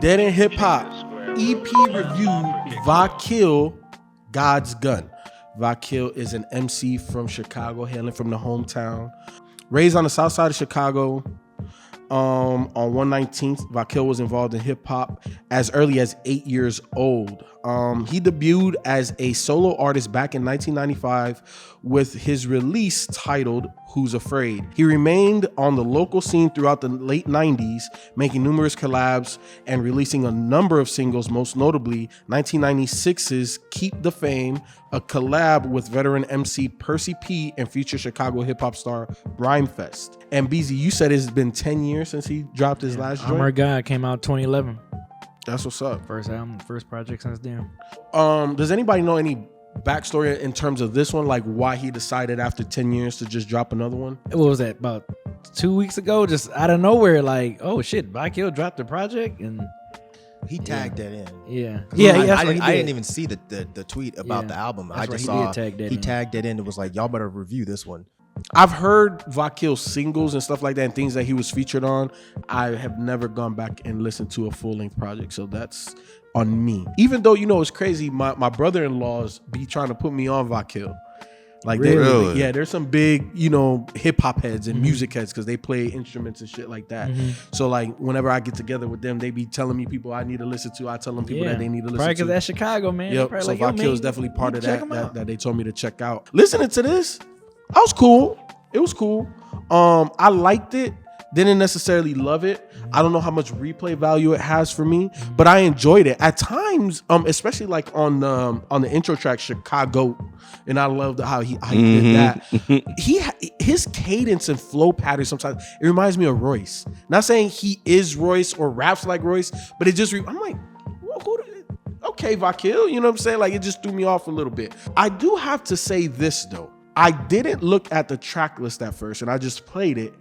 Dead in Hip Hop EP review. Vakill, God's Gun. Vakil is an MC from Chicago, hailing from the hometown. Raised on the south side of Chicago. On 119th, Vakil was involved in hip hop as early as 8 years old. He debuted as a solo artist back in 1995 with his release titled Who's Afraid. He remained on the local scene throughout the late 90s, making numerous collabs and releasing a number of singles, most notably 1996's Keep the Fame, a collab with veteran MC Percy P and future Chicago hip-hop star Rhymefest. And Beezy, you said it's been 10 years since he dropped his last joint? Armored God came out 2011. That's what's up. First album, first project since then. Does anybody know any backstory in terms of this one, like why he decided after 10 years to just drop another one? What was that, about 2 weeks ago? Just out of nowhere, like, oh shit, Vakill dropped the project, and he tagged that in. I didn't even see the tweet about the album. I just saw he tagged it in. It was like, y'all better review this one. I've heard Vakill's singles and stuff like that and things that he was featured on. I have never gone back and listened to a full-length project, so that's on me. Even though, you know, it's crazy, my brother-in-laws be trying to put me on Vakill. Like, really? There's some big, you know, hip-hop heads and music heads because they play instruments and shit like that. So, like, whenever I get together with them, they be telling me people I need to listen to. I tell them people that they need to listen probably to. because that's Chicago, man. Yep, so like, Vakill is definitely part of that they told me to check out. Listening to this, I was cool. It was cool. I liked it. Didn't necessarily love it. I don't know how much replay value it has for me, but I enjoyed it at times. Especially like on the intro track, Chicago, and I loved how he did that. His cadence and flow pattern sometimes it reminds me of Royce. Not saying he is Royce or raps like Royce, but it just I'm like, okay, Vakill, you know what I'm saying? Like, it just threw me off a little bit. I do have to say this though. I didn't look at the track list at first, and I just played it.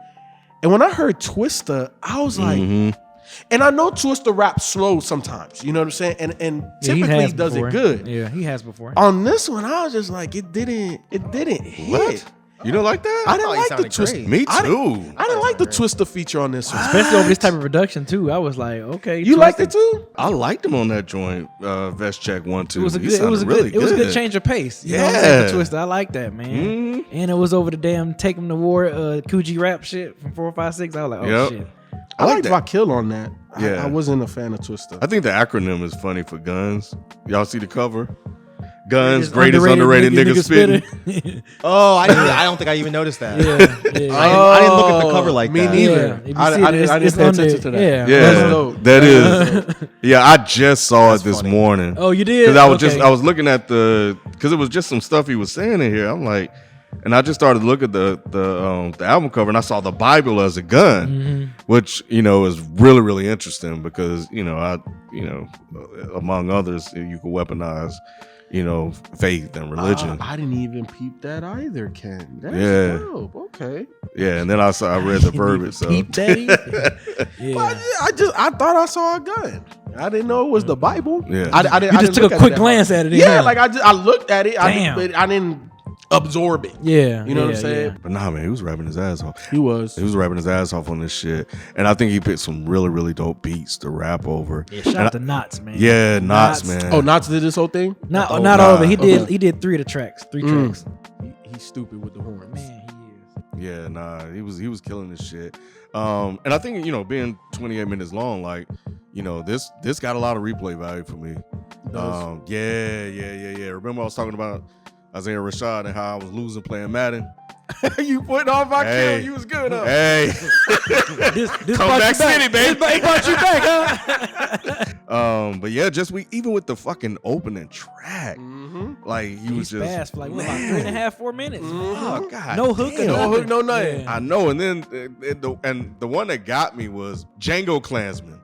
And when I heard Twista, I was like, and I know Twista raps slow sometimes, you know what I'm saying? And typically he does it good. Yeah, he has before. On this one, I was just like, it didn't hit. What? You don't like that? I didn't like the Twista. Me too. I didn't like the Twista feature on this one. Especially over this type of production too. I was like, okay. You liked it too? I liked him on that joint, Vest Check 1, 2. It was a good change of pace. You know what I'm saying, Twista. I like that, man. And it was over the damn Take Him to War Coogee rap shit from 4, 5, 6. I was like, oh shit. I liked Vakill on that. Yeah. I wasn't a fan of Twista. I think the acronym is funny for guns. Y'all see the cover? Guns, greatest underrated nigga spitting. Oh, I don't think I even noticed that. Yeah. I didn't look at the cover like me that. neither. Yeah. I didn't pay attention to that. Yeah. That's dope. That is. Yeah, I just saw it this morning. Oh, you did? Because I was looking at because it was just some stuff he was saying in here. I'm like, and I just started to look at the album cover, and I saw the Bible as a gun, which, you know, is really, really interesting because, you know, among others, you can weaponize, you know, faith and religion. I didn't even peep that either, Ken. That's dope. Okay. Yeah, and then I read the verbiage. So Peep Daddy? I thought I saw a gun. I didn't know it was the Bible. Yeah. I You just took a quick glance at it. Yeah, like I looked at it. Damn. I didn't absorb it. Yeah. You know what I'm saying? Yeah. But nah, man, he was rapping his ass off. He was rapping his ass off on this shit. And I think he picked some really, really dope beats to rap over. Yeah, shout out to Knots, man. Yeah, Knots, man. Oh, Knots did this whole thing? Not all of it. He did 3 of the tracks. 3 tracks. He's stupid with the horns. Man, he is. Yeah, nah, he was killing this shit. And I think, you know, being 28 minutes long, like, you know, this got a lot of replay value for me. Yeah. Remember I was talking about Isaiah Rashad and how I was losing playing Madden? You put on Vakil. Hey. You was good, huh? Hey. This Come back city, baby. This brought you back, huh? But yeah, even with the fucking opening track, like he was just fast for like about 3.5, 4 minutes. Oh god, No hook, No hook, no nothing. I know. And then the one that got me was Django Klansman.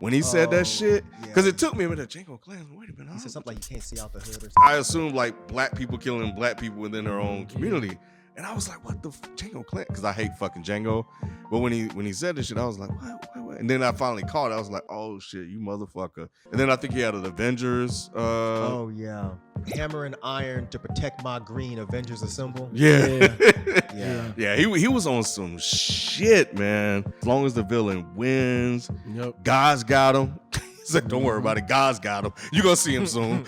When he said that shit, because it took me a minute. Django Klansman, wait a minute. He said something like you can't see out the hood or something. I assumed like black people killing black people within their own community. And I was like, what the Django Klansman? Because I hate fucking Django. But when he said this shit, I was like, what? And then I finally caught it. I was like, oh shit, you motherfucker. And then I think he had an Avengers. Oh yeah. Hammer and iron to protect my green. Avengers assemble. Yeah. Yeah. He was on some shit, man. As long as the villain wins, God's got him. Said, don't worry about it. God's got him. You're going to see him soon.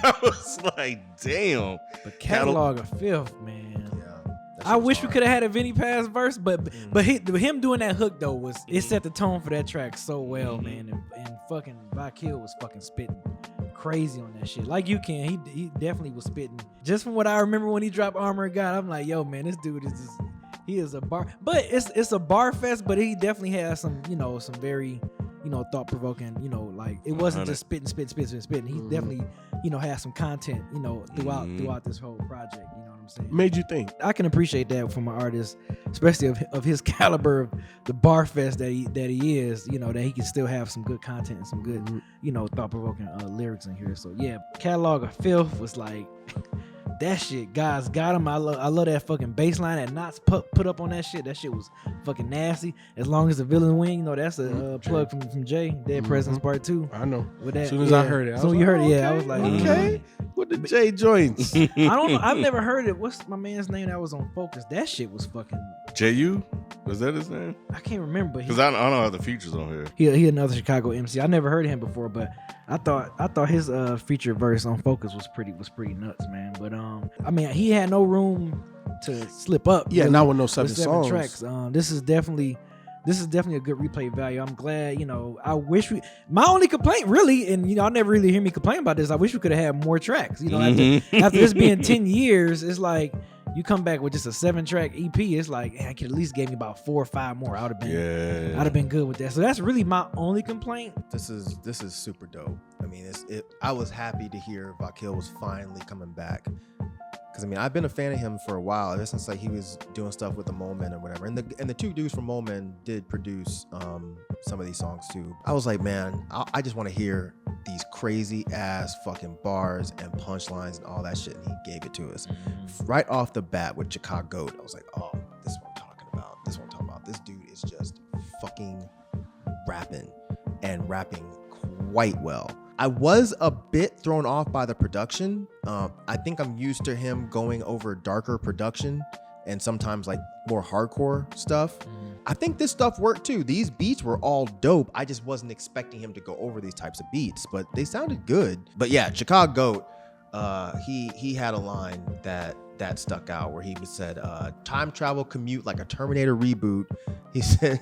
I was like, damn. The catalog of filth, man. Yeah, I wish we could have had a Vinny Paz verse, but him doing that hook though it set the tone for that track so well, man. And fucking Vakill was fucking spitting crazy on that shit. Like you can, he definitely was spitting. Just from what I remember when he dropped Armor of God, I'm like, yo, man, this dude is just, he is a bar. But it's a bar fest, but he definitely has some, some very, thought provoking, like it wasn't just spitting. He definitely, has some content, throughout this whole project. You know what I'm saying? Made you think. I can appreciate that from an artist, especially of his caliber, of the bar fest that he is. That he can still have some good content and some good, thought provoking lyrics in here. So yeah, catalog of filth was like. That shit, guys, got him. I love that fucking bass line that Knots put up on that shit. That shit was fucking nasty. As long as the villain wing, that's a plug from Jay. Dead Presidents Part 2. I know. With that, as soon as I heard it, I was like, okay, with the J joints. I don't know. I've never heard it. What's my man's name that was on Focus? That shit was fucking. J.U.? Was that his name? I can't remember. Because I don't have the features on here. He another Chicago MC. I never heard of him before, but I thought his feature verse on Focus was pretty nuts, man. But I mean, he had no room to slip up. Yeah, really, not with no seven songs. Tracks. This is definitely a good replay value. I'm glad, I wish my only complaint really, and I'll never really hear me complain about this, I wish we could have had more tracks. After this being 10 years, it's like you come back with just a 7-track EP, it's like, I could at least give me about 4 or 5 more. I'd have been good with that. So that's really my only complaint. This is super dope. I mean, I was happy to hear Vakil was finally coming back. Because, I mean, I've been a fan of him for a while, ever since he was doing stuff with the Moment or whatever. And the two dudes from Moment did produce some of these songs too. I was like, man, I just want to hear these crazy ass fucking bars and punchlines and all that shit. And he gave it to us. Right off the bat with Chicago Goat, I was like, oh, this is what I'm talking about. This dude is just fucking rapping and rapping quite well. I was a bit thrown off by the production. I think I'm used to him going over darker production and sometimes like more hardcore stuff. I think this stuff worked too. These beats were all dope. I just wasn't expecting him to go over these types of beats, but they sounded good. But yeah, Chicago Goat, he had a line that stuck out where he said, time travel commute like a Terminator reboot. He said,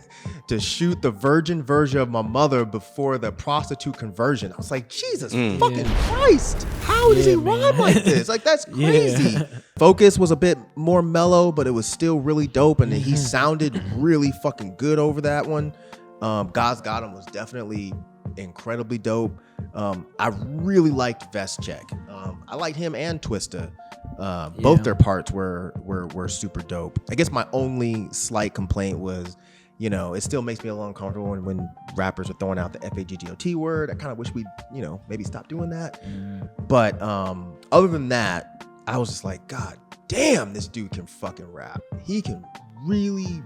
to shoot the virgin version of my mother before the prostitute conversion. I was like, Jesus fucking Christ. How does he rhyme like this? Like, that's crazy. Yeah. Focus was a bit more mellow, but it was still really dope. And he sounded really fucking good over that one. God's Got Him was definitely incredibly dope. I really liked Vest Check. I liked him and Twista. Both their parts were super dope. I guess my only slight complaint was, it still makes me a little uncomfortable when rappers are throwing out the FAGGOT word. I kind of wish we'd, maybe stop doing that. But other than that, I was just like, God damn, this dude can fucking rap. He can really,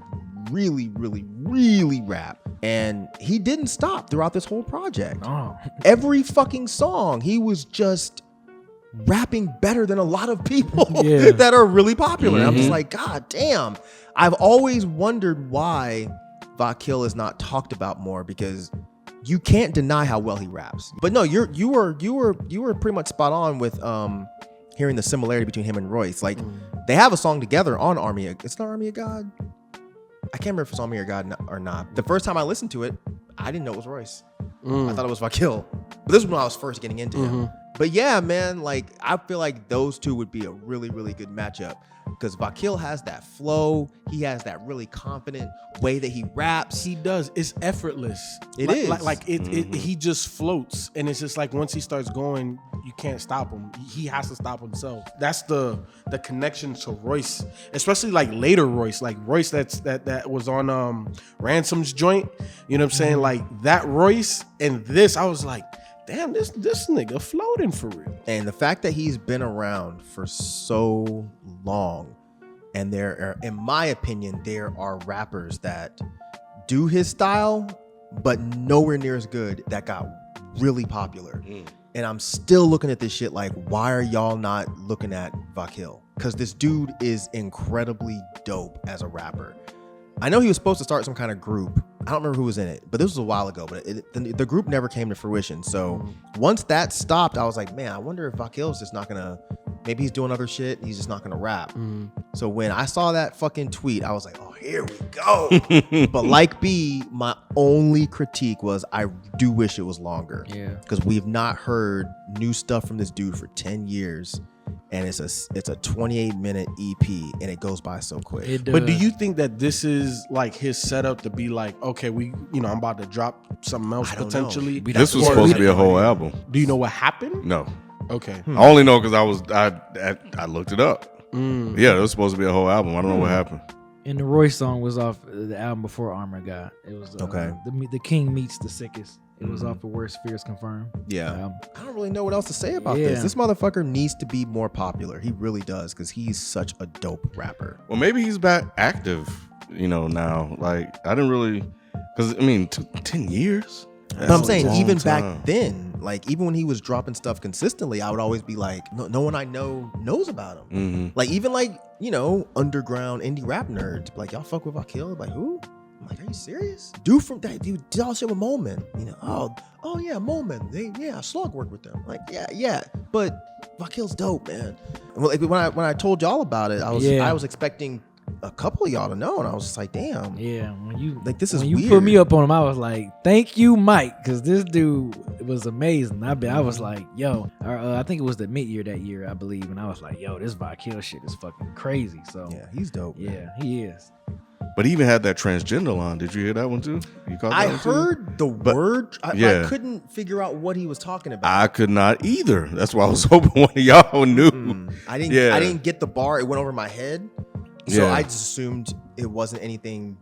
really, really, really rap. And he didn't stop throughout this whole project. Oh. Every fucking song, he was just rapping better than a lot of people that are really popular. I'm just like, God damn. I've always wondered why Vakil is not talked about more, because you can't deny how well he raps. But no, you were pretty much spot on with hearing the similarity between him and Royce. Like they have a song together on Army of, it's not Army of God. I can't remember if it's Army of God or not. The first time I listened to it, I didn't know it was Royce. I thought it was Vakil. But this was when I was first getting into him. But yeah, man, like I feel like those two would be a really, really good matchup, because Vakil has that flow. He has that really confident way that he raps. He does. It's effortless. It is. He just floats. And it's just like once he starts going, you can't stop him. He has to stop himself. That's the connection to Royce, especially like later Royce, like Royce that was on Ransom's joint. You know what I'm saying? Like that Royce and this, I was like, damn, this nigga floating for real. And the fact that he's been around for so long, and there are, in my opinion, there are rappers that do his style, but nowhere near as good, that got really popular. And I'm still looking at this shit like, why are y'all not looking at Vakil? Because this dude is incredibly dope as a rapper. I know he was supposed to start some kind of group. I don't remember who was in it, but this was a while ago. But the group never came to fruition. So once that stopped, I was like, man, I wonder if Vakil's just not gonna. Maybe he's doing other shit. He's just not gonna rap. So when I saw that fucking tweet, I was like, oh, here we go. But like B, my only critique was I do wish it was longer. Yeah. Because we've not heard new stuff from this dude for 10 years. And it's a 28-minute EP, and it goes by so quick. It does. But do you think that this is like his setup to be like, okay, I'm about to drop something else I don't potentially? know. This was supposed to be a whole album. Do you know what happened? No. Okay. I only know because I looked it up. Yeah, it was supposed to be a whole album. I don't know what happened. And the Royce song was off the album before Armor God. It was Okay. The King Meets the Sickest. It was off the Worst Fears Confirmed. Yeah. I don't really know what else to say about this. This motherfucker needs to be more popular. He really does, because he's such a dope rapper. Well, maybe he's back active, now. Like, I didn't really, because, 10 years? But I'm saying, even time. back then, like, even when he was dropping stuff consistently, I would always be like, no one I know knows about him. Like, even like, underground indie rap nerds, like, y'all fuck with Vakil? Like, who? I'm like, are you serious? Dude did all shit with Moment. Oh yeah, Moment. Slug worked with them. Like, yeah. But Vakil's dope, man. Well, when I told y'all about it, I was expecting a couple of y'all to know, and I was just like, damn. Yeah, when you weird. put me up on him, I was like, thank you, Myke, because this dude was amazing. I was like, yo, I think it was the mid-year that year, I believe, and I was like, yo, this Vakil shit is fucking crazy. So yeah, he's dope. Yeah, he is. But he even had that transgender line. Did you hear that one too? You caught that I one too? heard the word. I couldn't figure out what he was talking about. I could not either. That's why I was hoping one of y'all knew. I didn't get the bar. It went over my head. So Yeah. I just assumed it wasn't anything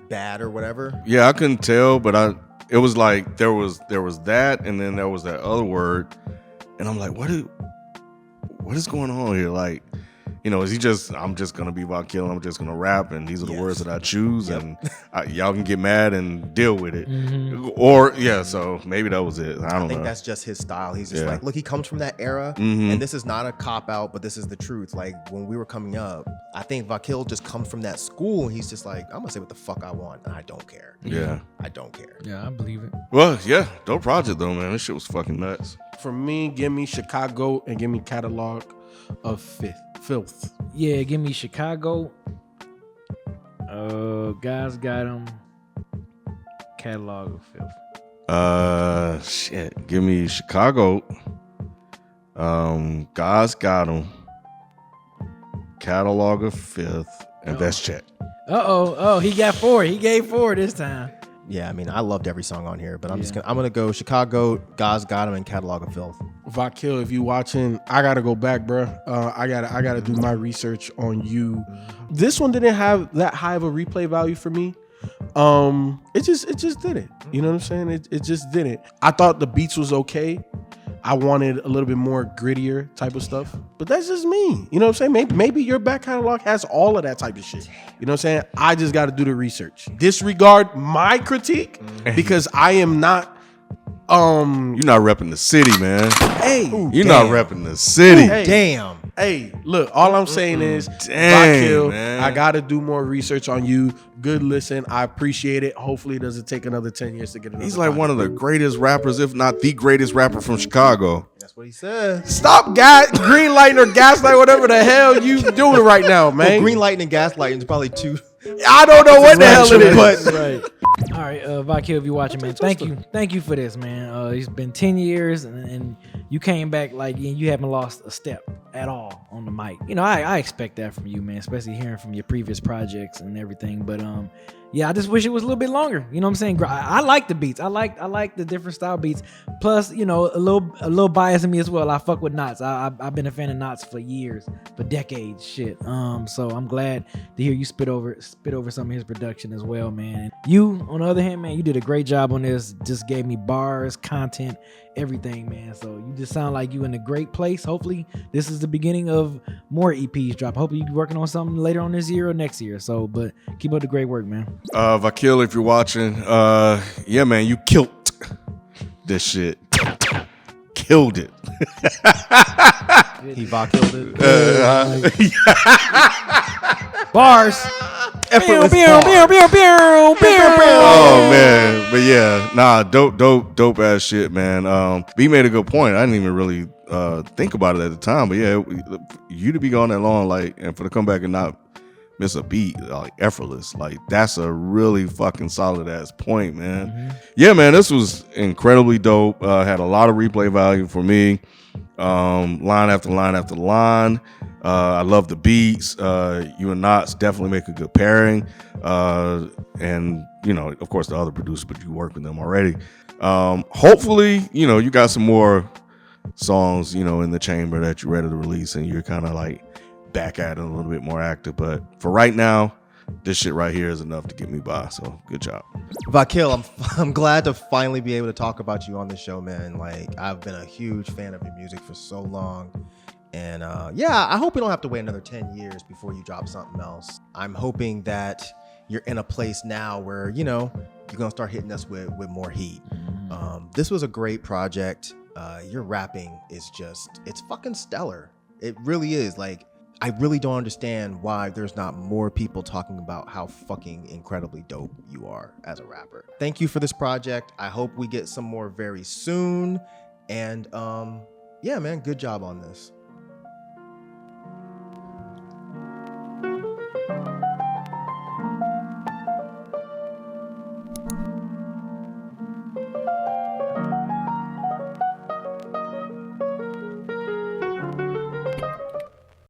bad or whatever. Yeah, I couldn't tell, but it was like there was that, and then there was that other word, and I'm like, what is going on here? Like, is he just, I'm just gonna be Vakil, I'm just gonna rap, and these are the words that I choose, and y'all can get mad and deal with it, or so maybe that was it. I don't know. I think that's just his style. He's just like, look, he comes from that era, and this is not a cop out, but this is the truth. Like, when we were coming up, I think Vakil just comes from that school, and he's just like, I'm gonna say what the fuck I want, and I don't care. Yeah, I don't care. Yeah, I believe it. Well, yeah, dope project though, man. This shit was fucking nuts. For me, give me Chicago and give me Catalog of Filth. Yeah, give me Chicago. Guys got him. Catalog of Filth. Shit. Give me Chicago. Guys got him. Catalog of Filth, and Best Check. He got 4. He gave 4 this time. Yeah, I loved every song on here, but I'm gonna go Chicago, God's Got Him, and Catalog of Filth. Vakil, if you watching, I gotta go back, bro. I gotta do my research on you. This one didn't have that high of a replay value for me. It just didn't. You know what I'm saying? It just didn't. I thought the beats was okay. I wanted a little bit more grittier type of stuff, but that's just me. You know what I'm saying? Maybe your back catalog has all of that type of shit. You know what I'm saying? I just got to do the research. Disregard my critique because I am not. You're not repping the city, man. Hey, you're not repping the city. Hey, damn. Hey, look, all I'm saying is, Damn, Vakil, man. I got to do more research on you. Good listen. I appreciate it. Hopefully it doesn't take another 10 years to get another. He's like one of the greatest rappers, if not the greatest rapper from Chicago. That's what he said. Stop green lighting or gaslight, whatever the hell you doing right now, man. Well, green lighting and gaslighting is probably two. I don't know what the hell it is. But all right, Vakil, if you're watching, man, thank you for this, man. It's been 10 years, and you came back like you haven't lost a step at all on the mic. I expect that from you, man, especially hearing from your previous projects and everything. But yeah, I just wish it was a little bit longer. You know what I'm saying? I like the beats. I like the different style beats. Plus, a little bias in me as well. I fuck with Knots. I've been a fan of Knots for years, for decades. Shit. So I'm glad to hear you spit over some of his production as well, man. You, on the other hand, man, you did a great job on this. Just gave me bars, content, everything, man. So you just sound like you in a great place. Hopefully, this is the beginning of more EPs drop. Hopefully, you're working on something later on this year or next year. So, but keep up the great work, man. Vakil, if you're watching, yeah, man, you killed this shit. Killed it. He Vakilled it. Bars. effortless Pew, bars. pew, pew, pew, pew. Oh man, but yeah, nah, dope ass shit, man. B made a good point. I didn't even really think about it at the time, but yeah, you to be gone that long, like, and for to come back and not miss a beat, like effortless, like that's a really fucking solid ass point, man. Yeah, man, this was incredibly dope. Had a lot of replay value for me. Line after line after line. I love the beats. You and Knots definitely make a good pairing. And you know, of course, the other producers, but you work with them already. Hopefully, you know, you got some more songs, you know, in the chamber that you're ready to release, and you're kind of like back at it a little bit more active. But for right now, this shit right here is enough to get me by. So good job. Vakil, I'm glad to finally be able to talk about you on the show, man. Like, I've been a huge fan of your music for so long. And yeah, I hope you don't have to wait another 10 years before you drop something else. I'm hoping that you're in a place now where, you know, you're going to start hitting us with more heat. This was a great project. Your rapping is just, it's fucking stellar. It really is. Like, I really don't understand why there's not more people talking about how fucking incredibly dope you are as a rapper. Thank you for this project. I hope we get some more very soon. And yeah, man, good job on this.